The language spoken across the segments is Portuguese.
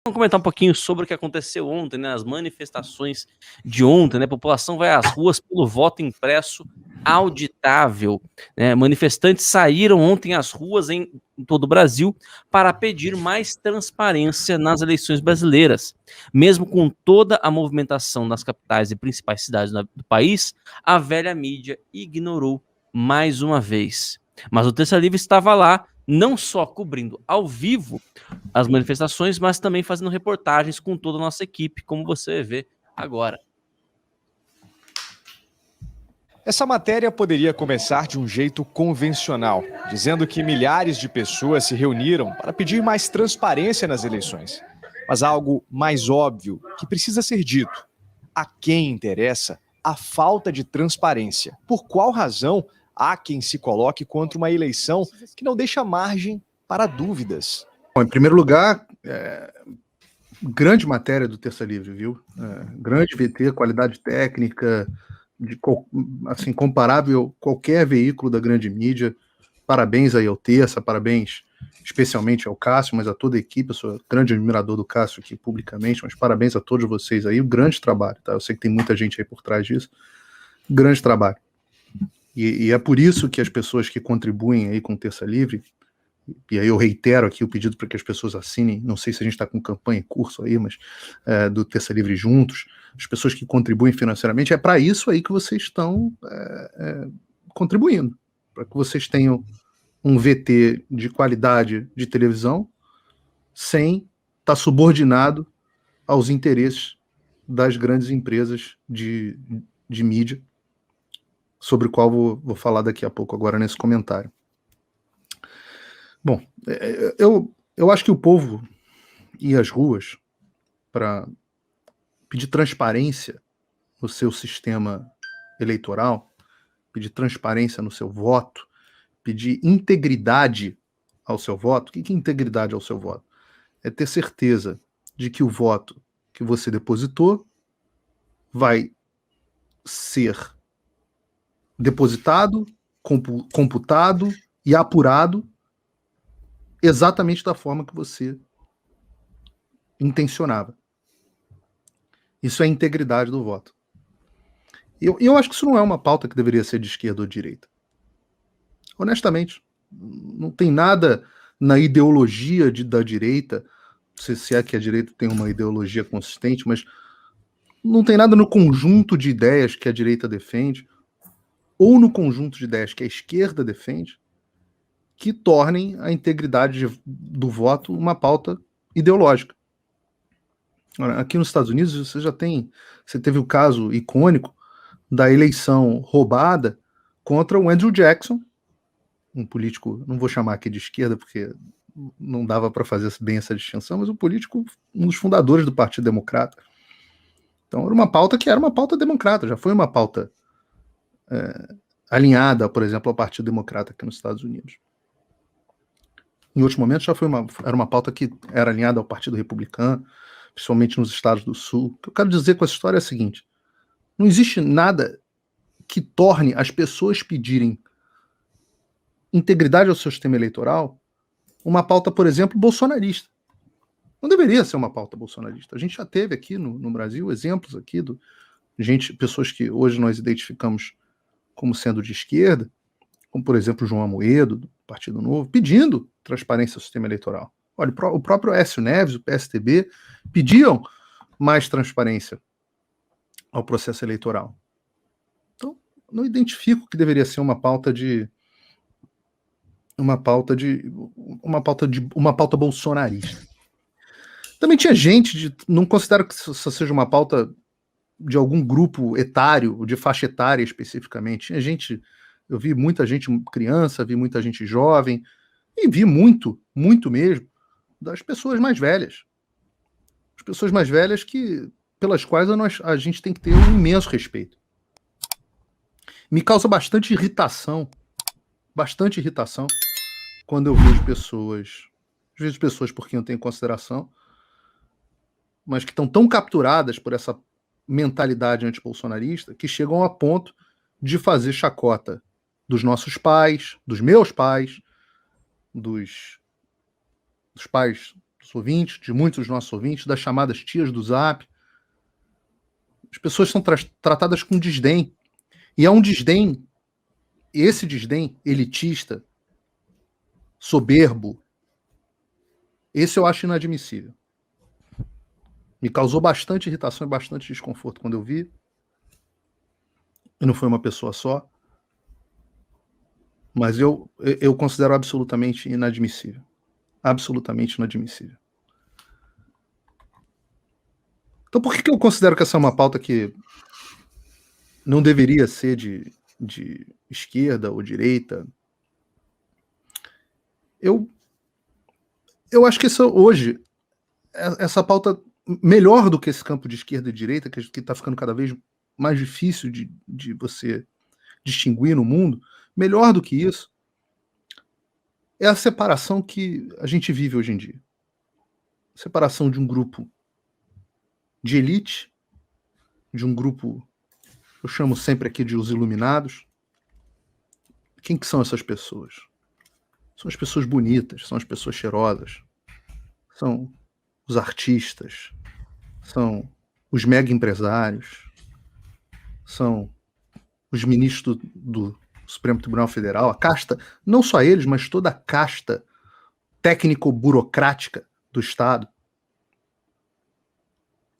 Vamos comentar um pouquinho sobre o que aconteceu ontem, né? As manifestações de ontem, né? A população vai às ruas pelo voto impresso auditável, né? Manifestantes saíram ontem às ruas em todo o Brasil para pedir mais transparência nas eleições brasileiras. Mesmo com toda a movimentação nas capitais e principais cidades do país, a velha mídia ignorou mais uma vez. Mas o Terça Livre estava lá, não só cobrindo ao vivo as manifestações, mas também fazendo reportagens com toda a nossa equipe, como você vê agora. Essa matéria poderia começar de um jeito convencional, dizendo que milhares de pessoas se reuniram para pedir mais transparência nas eleições. Mas há algo mais óbvio que precisa ser dito. A quem interessa a falta de transparência? Por qual razão há quem se coloque contra uma eleição que não deixa margem para dúvidas? Bom, em primeiro lugar, grande matéria do Terça Livre, viu? Grande VT, qualidade técnica, assim, comparável a qualquer veículo da grande mídia. Parabéns aí ao Terça, parabéns especialmente ao Cássio, mas a toda a equipe. Eu sou grande admirador do Cássio aqui publicamente, mas parabéns a todos vocês aí, um grande trabalho, tá? Eu sei que tem muita gente aí por trás disso, grande trabalho. E é por isso que as pessoas que contribuem aí com o Terça Livre, e aí eu reitero aqui o pedido para que as pessoas assinem, não sei se a gente está com campanha em curso aí, mas do Terça Livre Juntos, as pessoas que contribuem financeiramente, é para isso aí que vocês estão contribuindo, para que vocês tenham um VT de qualidade de televisão sem estar subordinado aos interesses das grandes empresas de mídia, sobre o qual vou falar daqui a pouco agora nesse comentário. Bom, eu acho que o povo ia às ruas para pedir transparência no seu sistema eleitoral, pedir transparência no seu voto, pedir integridade ao seu voto. O que é integridade ao seu voto? É ter certeza de que o voto que você depositou vai ser depositado, computado e apurado exatamente da forma que você intencionava. Isso é a integridade do voto. Eu acho que isso não é uma pauta que deveria ser de esquerda ou de direita. Honestamente, não tem nada na ideologia da direita, não sei se é que a direita tem uma ideologia consistente, mas não tem nada no conjunto de ideias que a direita defende, ou no conjunto de ideias que a esquerda defende, que tornem a integridade do voto uma pauta ideológica. Aqui nos Estados Unidos você teve o caso icônico da eleição roubada contra o Andrew Jackson, um político, não vou chamar aqui de esquerda porque não dava para fazer bem essa distinção, mas um político, um dos fundadores do Partido Democrata. Então era uma pauta que era uma pauta democrata, já foi uma pauta alinhada, por exemplo, ao Partido Democrata aqui nos Estados Unidos. Em outros momentos era uma pauta que era alinhada ao Partido Republicano, principalmente nos estados do Sul. O que eu quero dizer com essa história é o seguinte: não existe nada que torne as pessoas pedirem integridade ao seu sistema eleitoral uma pauta, por exemplo, bolsonarista. Não deveria ser uma pauta bolsonarista. A gente já teve aqui no Brasil exemplos aqui pessoas que hoje nós identificamos como sendo de esquerda, como, por exemplo, João Amoedo, do Partido Novo, pedindo transparência ao sistema eleitoral. Olha, o próprio Aécio Neves, o PSDB, pediam mais transparência ao processo eleitoral. Então, não identifico que deveria ser uma pauta bolsonarista. Também tinha gente não considero que isso seja uma pauta de algum grupo etário, de faixa etária especificamente. Tinha gente, eu vi muita gente criança, vi muita gente jovem, e vi muito mesmo, das pessoas mais velhas. As pessoas mais velhas pelas quais a gente tem que ter um imenso respeito. Me causa bastante irritação, quando eu vejo pessoas por quem eu tenho consideração, mas que estão tão capturadas por essa mentalidade antibolsonarista que chegam a ponto de fazer chacota dos nossos pais, dos meus pais, dos pais ouvintes, de muitos dos nossos ouvintes, das chamadas tias do Zap. As pessoas são tratadas com desdém. E é um desdém, esse desdém elitista, soberbo, esse eu acho inadmissível. Me causou bastante irritação e bastante desconforto quando eu vi. E não foi uma pessoa só. Mas eu considero absolutamente inadmissível. Absolutamente inadmissível. Então por que eu considero que essa é uma pauta que não deveria ser de esquerda ou direita? Eu acho que hoje, essa pauta, melhor do que esse campo de esquerda e direita, que está ficando cada vez mais difícil de você distinguir no mundo, melhor do que isso, é a separação que a gente vive hoje em dia. Separação de um grupo de elite, de um grupo, eu chamo sempre aqui de os iluminados. Quem que são essas pessoas? São as pessoas bonitas, são as pessoas cheirosas, são os artistas, são os mega empresários, são os ministros do Supremo Tribunal Federal, a casta, não só eles, mas toda a casta técnico-burocrática do Estado.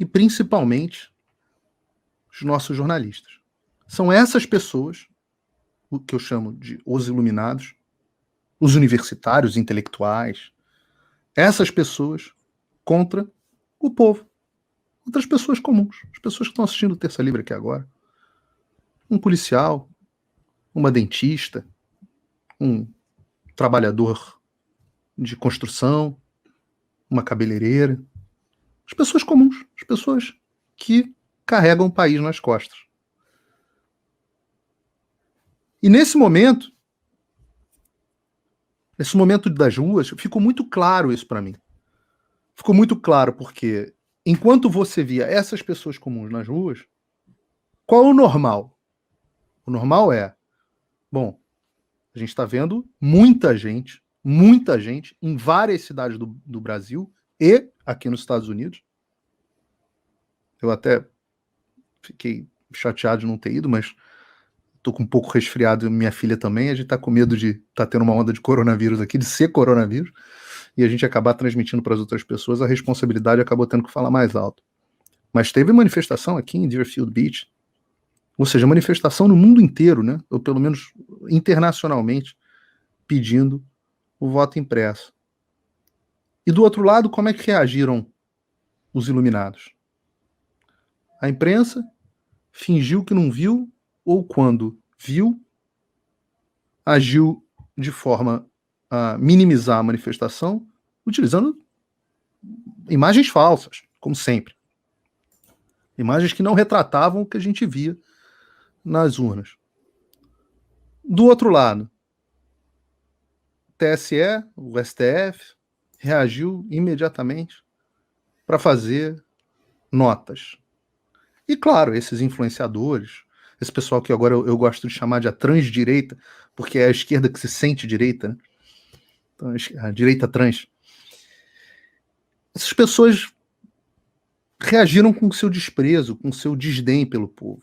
E principalmente os nossos jornalistas. São essas pessoas, o que eu chamo de os iluminados, os universitários, intelectuais, essas pessoas contra o povo, contra as pessoas comuns, as pessoas que estão assistindo o Terça Livre aqui agora. Um policial, uma dentista, um trabalhador de construção, uma cabeleireira, as pessoas comuns, as pessoas que carregam o país nas costas. E nesse momento das ruas, ficou muito claro isso para mim. Ficou muito claro porque, enquanto você via essas pessoas comuns nas ruas, qual é o normal? O normal é, bom, a gente está vendo muita gente em várias cidades do Brasil e aqui nos Estados Unidos. Eu até fiquei chateado de não ter ido, mas tô com um pouco resfriado, minha filha também, a gente tá com medo de tá tendo uma onda de coronavírus aqui, de ser coronavírus, e a gente acabar transmitindo para as outras pessoas, a responsabilidade acabou tendo que falar mais alto. Mas teve manifestação aqui em Deerfield Beach, ou seja, manifestação no mundo inteiro, né? Ou pelo menos internacionalmente, pedindo o voto impresso. E do outro lado, como é que reagiram os iluminados? A imprensa fingiu que não viu, ou quando viu, agiu de forma a minimizar a manifestação, utilizando imagens falsas, como sempre. Imagens que não retratavam o que a gente via nas urnas. Do outro lado, o TSE, o STF, reagiu imediatamente para fazer notas. E claro, esses influenciadores, esse pessoal que agora eu gosto de chamar de a transdireita, porque é a esquerda que se sente direita, né? Então, a direita trans. Essas pessoas reagiram com seu desprezo, com seu desdém pelo povo.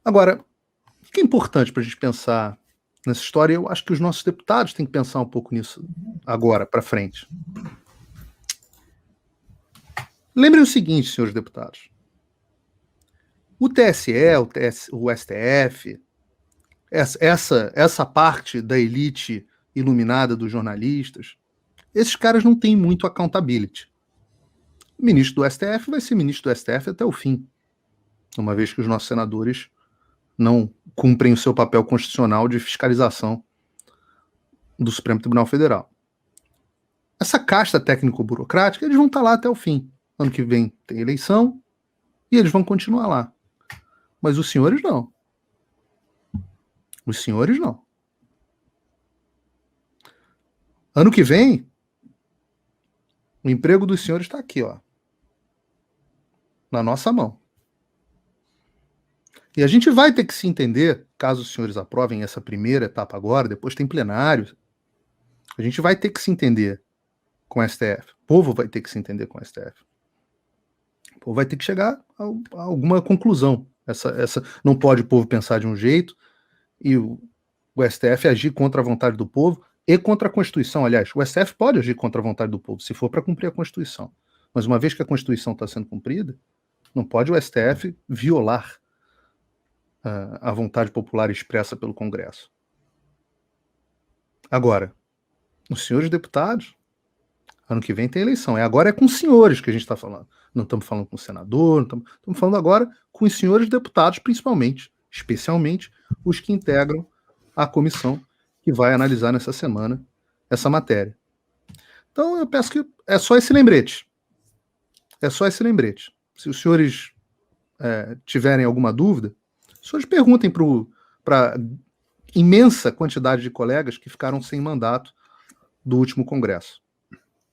Agora, o que é importante para a gente pensar nessa história? Eu acho que os nossos deputados têm que pensar um pouco nisso agora, para frente. Lembrem o seguinte, senhores deputados. O TSE, o STF, essa parte da elite iluminada dos jornalistas, esses caras não têm muito accountability. O ministro do STF vai ser ministro do STF até o fim, uma vez que os nossos senadores não cumprem o seu papel constitucional de fiscalização do Supremo Tribunal Federal. Essa casta técnico-burocrática, eles vão estar lá até o fim. Ano que vem tem eleição e eles vão continuar lá. Mas os senhores não. Os senhores não. Ano que vem, o emprego dos senhores está aqui, ó, na nossa mão. E a gente vai ter que se entender, caso os senhores aprovem essa primeira etapa agora, depois tem plenário, a gente vai ter que se entender com o STF. O povo vai ter que se entender com o STF. O povo vai ter que chegar a alguma conclusão. Não pode o povo pensar de um jeito e o STF agir contra a vontade do povo e contra a Constituição. Aliás, o STF pode agir contra a vontade do povo, se for para cumprir a Constituição. Mas uma vez que a Constituição está sendo cumprida, não pode o STF violar a vontade popular expressa pelo Congresso. Agora, os senhores deputados, ano que vem tem eleição. Agora é com os senhores que a gente está falando. Não estamos falando com o senador, estamos falando agora com os senhores deputados, principalmente, especialmente os que integram a comissão que vai analisar nessa semana essa matéria. Então eu peço que é só esse lembrete. É só esse lembrete. Se os senhores tiverem alguma dúvida, os senhores perguntem para a imensa quantidade de colegas que ficaram sem mandato do último Congresso.